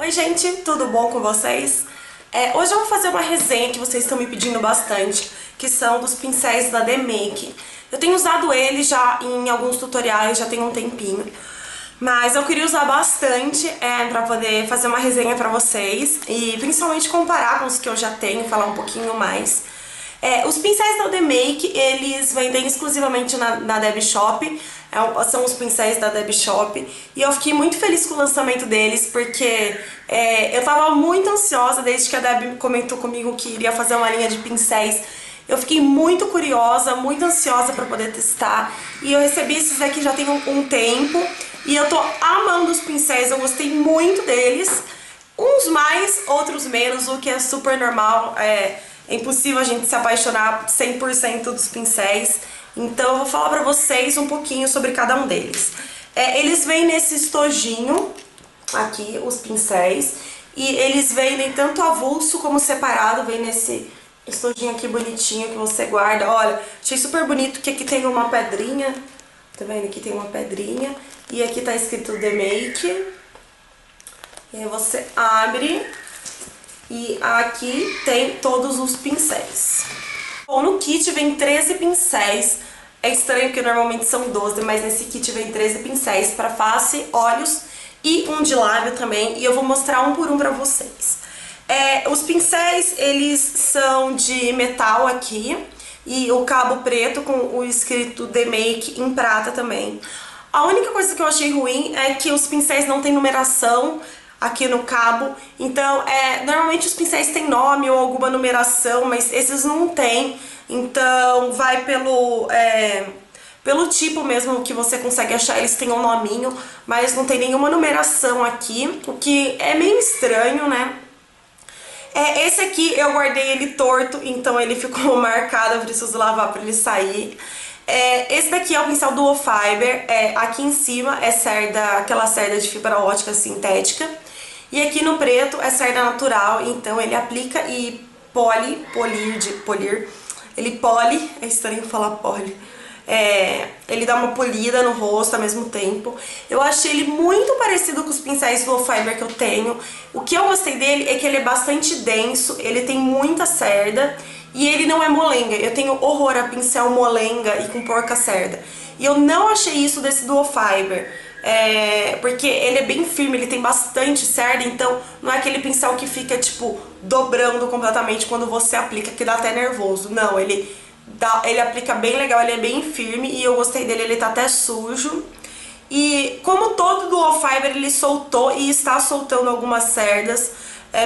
Oi gente, tudo bom com vocês? Hoje eu vou fazer uma resenha que vocês estão me pedindo bastante, que são dos pincéis da The Make. Eu tenho usado eles já em alguns tutoriais, já tem um tempinho, mas eu queria usar bastante pra poder fazer uma resenha pra vocês e principalmente comparar com os que eu já tenho, falar um pouquinho mais. Os pincéis da The Make, eles vendem exclusivamente na Deb Shop, são os pincéis da Deb Shop, e eu fiquei muito feliz com o lançamento deles, porque eu tava muito ansiosa desde que a Deb comentou comigo que iria fazer uma linha de pincéis. Eu fiquei muito curiosa, muito ansiosa pra poder testar, e eu recebi esses aqui já tem um tempo, e eu tô amando os pincéis, eu gostei muito deles, uns mais, outros menos, o que é super normal. É impossível a gente se apaixonar 100% dos pincéis, então eu vou falar pra vocês um pouquinho sobre cada um deles. Eles vêm nesse estojinho aqui, os pincéis, e eles vendem tanto avulso como separado, vem nesse estojinho aqui bonitinho que você guarda. Olha, achei super bonito que aqui tem uma pedrinha, tá vendo? Aqui tem uma pedrinha, e aqui tá escrito The Make, e aí você abre. E aqui tem todos os pincéis. Bom, no kit vem 13 pincéis. É estranho porque normalmente são 12, mas nesse kit vem 13 pincéis para face, olhos e um de lábio também. E eu vou mostrar um por um pra vocês. Os pincéis, eles são de metal aqui. E o cabo preto com o escrito The Make em prata também. A única coisa que eu achei ruim é que os pincéis não tem numeração aqui no cabo, então normalmente os pincéis têm nome ou alguma numeração, mas esses não tem, então vai pelo tipo mesmo que você consegue achar, eles têm um nominho, mas não tem nenhuma numeração aqui, o que é meio estranho, né? Esse aqui eu guardei ele torto, então ele ficou marcado, eu preciso lavar pra ele sair. Esse daqui é o pincel Duo Fiber, aqui em cima é cerda, aquela cerda de fibra ótica sintética, e aqui no preto é cerda natural, então ele aplica e ele pole, é estranho falar pole, ele dá uma polida no rosto ao mesmo tempo. Eu achei ele muito parecido com os pincéis Duo Fiber que eu tenho. O que eu gostei dele é que ele é bastante denso, ele tem muita cerda, e ele não é molenga. Eu tenho horror a pincel molenga e com porca cerda. E eu não achei isso desse Duo Fiber. Porque ele é bem firme, ele tem bastante cerda, então não é aquele pincel que fica, tipo, dobrando completamente quando você aplica, que dá até nervoso. Não, ele aplica bem legal, ele é bem firme e eu gostei dele, ele tá até sujo. E como todo Duo Fiber, ele soltou e está soltando algumas cerdas,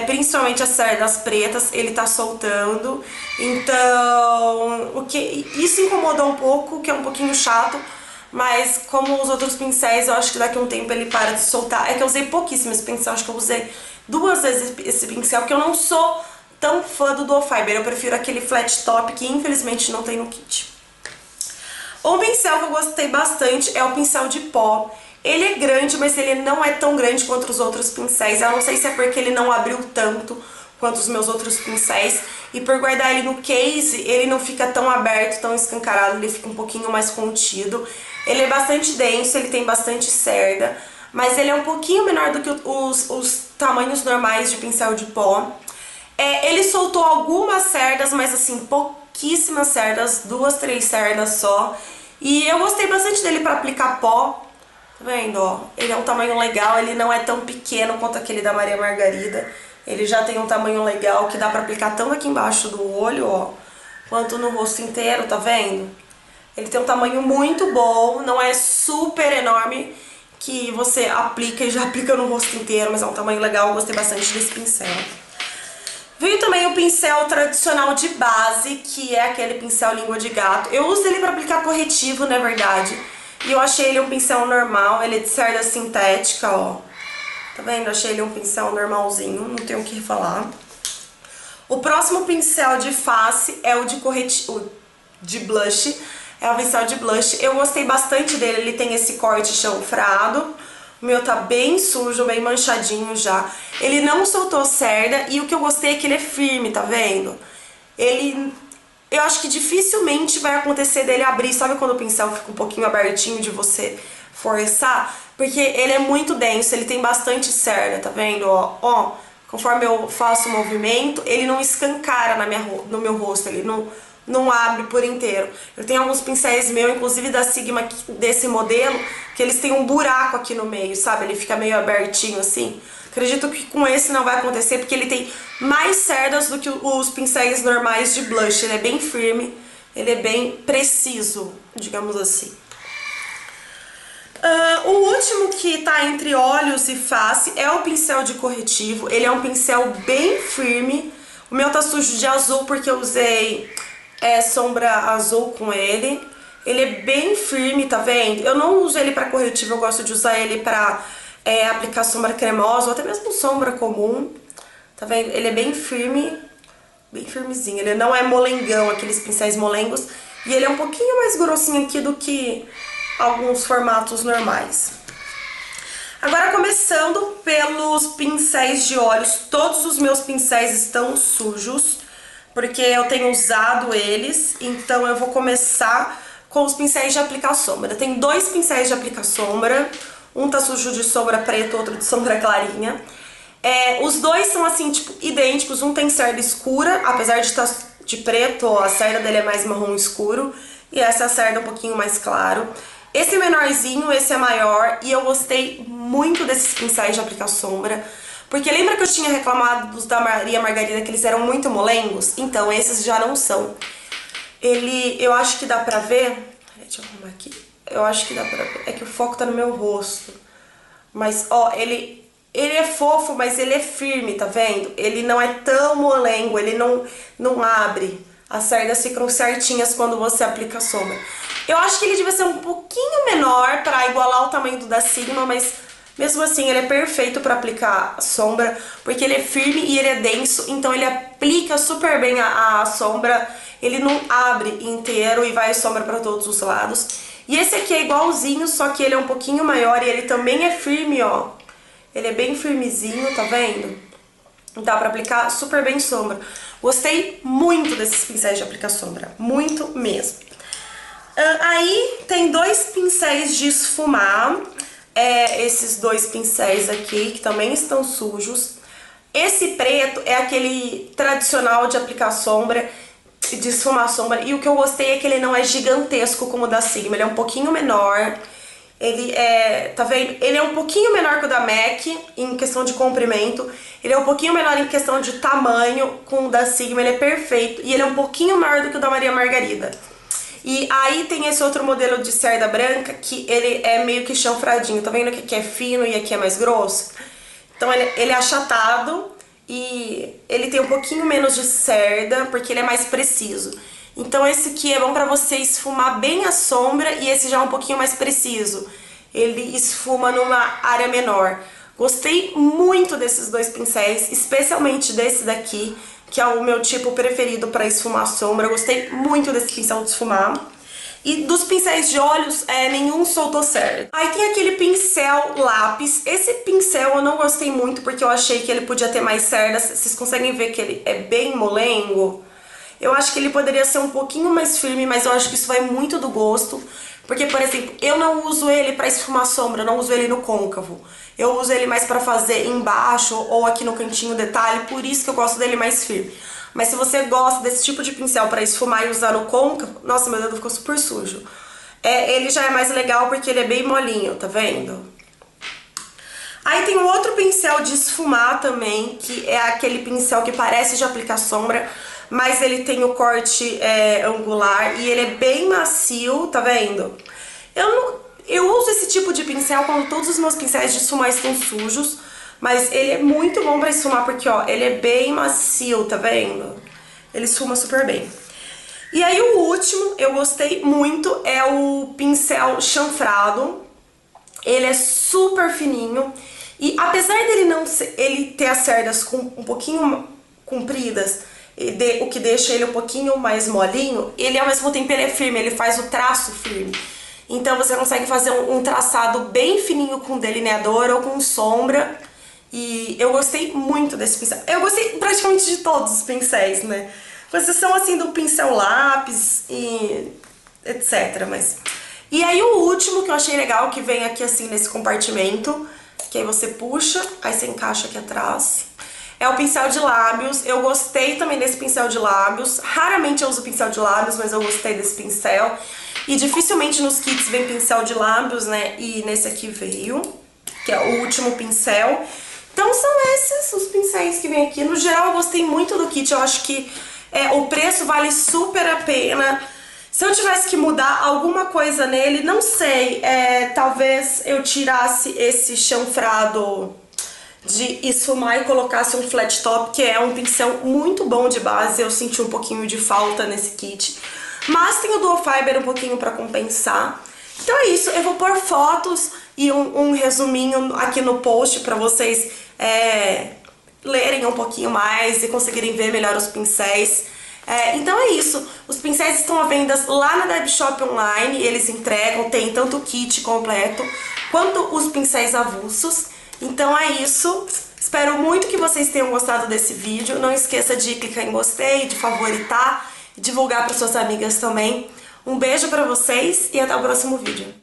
principalmente as cerdas pretas, ele tá soltando. Então, isso incomoda um pouco, que é um pouquinho chato, mas como os outros pincéis, eu acho que daqui a um tempo ele para de soltar. É que eu usei pouquíssimo esse pincel, acho que eu usei 2 vezes esse pincel, porque eu não sou tão fã do Duo Fiber, eu prefiro aquele flat top que infelizmente não tem no kit. Um pincel que eu gostei bastante é o pincel de pó. Ele é grande, mas ele não é tão grande quanto os outros pincéis. Eu não sei se é porque ele não abriu tanto quanto os meus outros pincéis. E por guardar ele no case, ele não fica tão aberto, tão escancarado, ele fica um pouquinho mais contido. Ele é bastante denso, ele tem bastante cerda, mas ele é um pouquinho menor do que os tamanhos normais de pincel de pó. Ele soltou algumas cerdas, mas assim, pouquíssimas cerdas, 2, 3 cerdas só. E eu gostei bastante dele para aplicar pó. Tá vendo, ó? Ele é um tamanho legal, ele não é tão pequeno quanto aquele da Maria Margarida. Ele já tem um tamanho legal que dá pra aplicar tanto aqui embaixo do olho, ó, quanto no rosto inteiro, tá vendo? Ele tem um tamanho muito bom, não é super enorme que você aplica e já aplica no rosto inteiro, mas é um tamanho legal, eu gostei bastante desse pincel. Veio também o pincel tradicional de base, que é aquele pincel língua de gato. Eu uso ele pra aplicar corretivo, na verdade. E eu achei ele um pincel normal, ele é de cerda sintética, ó. Tá vendo? Eu achei ele um pincel normalzinho, não tenho o que falar. O próximo pincel de face é o de corretivo, de blush. É o pincel de blush. Eu gostei bastante dele, ele tem esse corte chanfrado. O meu tá bem sujo, bem manchadinho já. Ele não soltou cerda e o que eu gostei é que ele é firme, tá vendo? Eu acho que dificilmente vai acontecer dele abrir. Sabe quando o pincel fica um pouquinho abertinho de você forçar, porque ele é muito denso, ele tem bastante cerda, tá vendo? Ó, ó, conforme eu faço o movimento, ele não escancara no meu rosto, ele não abre por inteiro. Eu tenho alguns pincéis meus, inclusive da Sigma, desse modelo, que eles têm um buraco aqui no meio, sabe? Ele fica meio abertinho assim. Acredito que com esse não vai acontecer, porque ele tem mais cerdas do que os pincéis normais de blush. Ele é bem firme, ele é bem preciso, digamos assim. O último que tá entre olhos e face é o pincel de corretivo. Ele é um pincel bem firme. O meu tá sujo de azul porque eu usei sombra azul com ele. Ele é bem firme, tá vendo? Eu não uso ele pra corretivo, eu gosto de usar ele pra aplicar sombra cremosa ou até mesmo sombra comum. Tá vendo? Ele é bem firme, bem firmezinho. Ele não é molengão, aqueles pincéis molengos. E ele é um pouquinho mais grossinho aqui do que alguns formatos normais. Agora começando pelos pincéis de olhos. Todos os meus pincéis estão sujos, porque eu tenho usado eles. Então eu vou começar com os pincéis de aplicar sombra. Tem dois pincéis de aplicar sombra. Um tá sujo de sombra preta, outro de sombra clarinha. Os dois são assim, tipo, idênticos. Um tem cerda escura, apesar de estar de preto, a cerda dele é mais marrom escuro. E essa é a cerda um pouquinho mais claro. Esse é menorzinho, esse é maior. E eu gostei muito desses pincéis de aplicar sombra. Porque lembra que eu tinha reclamado dos da Maria Margarida, que eles eram muito molengos? Então, esses já não são. Eu acho que dá pra ver. Deixa eu arrumar aqui. Eu acho que dá pra ver. É que o foco tá no meu rosto. Mas, ó, ele é fofo, mas ele é firme, tá vendo? Ele não é tão molengo, ele não abre. As cerdas ficam certinhas quando você aplica a sombra. Eu acho que ele devia ser um pouquinho menor pra igualar o tamanho do da Sigma, mas mesmo assim ele é perfeito pra aplicar a sombra, porque ele é firme e ele é denso, então ele aplica super bem a sombra. Ele não abre inteiro e vai sombra pra todos os lados. E esse aqui é igualzinho, só que ele é um pouquinho maior e ele também é firme, ó. Ele é bem firmezinho, tá vendo? Dá pra aplicar super bem sombra. Gostei muito desses pincéis de aplicar sombra, muito mesmo. Aí tem dois pincéis de esfumar, esses dois pincéis aqui, que também estão sujos. Esse preto é aquele tradicional de aplicar sombra, de esfumar sombra, e o que eu gostei é que ele não é gigantesco como o da Sigma, ele é um pouquinho menor. Ele tá vendo? Ele é um pouquinho menor que o da MAC em questão de comprimento. Ele é um pouquinho menor em questão de tamanho com o da Sigma, ele é perfeito. E ele é um pouquinho maior do que o da Maria Margarida. E aí tem esse outro modelo de cerda branca que ele é meio que chanfradinho. Tá vendo que aqui é fino e aqui é mais grosso? Então ele é achatado e ele tem um pouquinho menos de cerda porque ele é mais preciso. Então esse aqui é bom pra você esfumar bem a sombra e esse já é um pouquinho mais preciso. Ele esfuma numa área menor. Gostei muito desses dois pincéis, especialmente desse daqui, que é o meu tipo preferido pra esfumar sombra. Gostei muito desse pincel de esfumar. E dos pincéis de olhos, nenhum soltou certo. Aí tem aquele pincel lápis. Esse pincel eu não gostei muito porque eu achei que ele podia ter mais cerdas. Vocês conseguem ver que ele é bem molengo? Eu acho que ele poderia ser um pouquinho mais firme, mas eu acho que isso vai muito do gosto. Porque, por exemplo, eu não uso ele pra esfumar sombra, eu não uso ele no côncavo. Eu uso ele mais pra fazer embaixo ou aqui no cantinho detalhe, por isso que eu gosto dele mais firme. Mas se você gosta desse tipo de pincel pra esfumar e usar no côncavo, nossa, meu dedo ficou super sujo. Ele já é mais legal porque ele é bem molinho, tá vendo? Aí tem um outro pincel de esfumar também, que é aquele pincel que parece de aplicar sombra, mas ele tem o corte angular e ele é bem macio, tá vendo? Eu uso esse tipo de pincel quando todos os meus pincéis de esfumar estão sujos, mas ele é muito bom pra esfumar porque, ó, ele é bem macio, tá vendo? Ele esfuma super bem. E aí o último, eu gostei muito, é o pincel chanfrado. Ele é super fininho e apesar dele ele ter as cerdas um pouquinho compridas, o que deixa ele um pouquinho mais molinho, ele ao mesmo tempo ele é firme, ele faz o traço firme. Então você consegue fazer um traçado bem fininho com delineador ou com sombra. E eu gostei muito desse pincel. Eu gostei praticamente de todos os pincéis, né? Com exceção assim do pincel lápis e etc. Mas E aí o último que eu achei legal, que vem aqui assim nesse compartimento, que aí você puxa, aí você encaixa aqui atrás. É o pincel de lábios. Eu gostei também desse pincel de lábios. Raramente eu uso pincel de lábios, mas eu gostei desse pincel. E dificilmente nos kits vem pincel de lábios, né? E nesse aqui veio, que é o último pincel. Então são esses os pincéis que vem aqui. No geral eu gostei muito do kit. Eu acho que o preço vale super a pena. Se eu tivesse que mudar alguma coisa nele, não sei, talvez eu tirasse esse chanfrado de esfumar e colocasse um flat top, que é um pincel muito bom de base. Eu senti um pouquinho de falta nesse kit. Mas tem o Dual Fiber um pouquinho pra compensar. Então é isso, eu vou pôr fotos e um resuminho aqui no post pra vocês lerem um pouquinho mais e conseguirem ver melhor os pincéis. Então é isso, os pincéis estão à venda lá na Deb Shop Online, eles entregam, tem tanto o kit completo quanto os pincéis avulsos. Então é isso, espero muito que vocês tenham gostado desse vídeo, não esqueça de clicar em gostei, de favoritar e divulgar para suas amigas também. Um beijo pra vocês e até o próximo vídeo.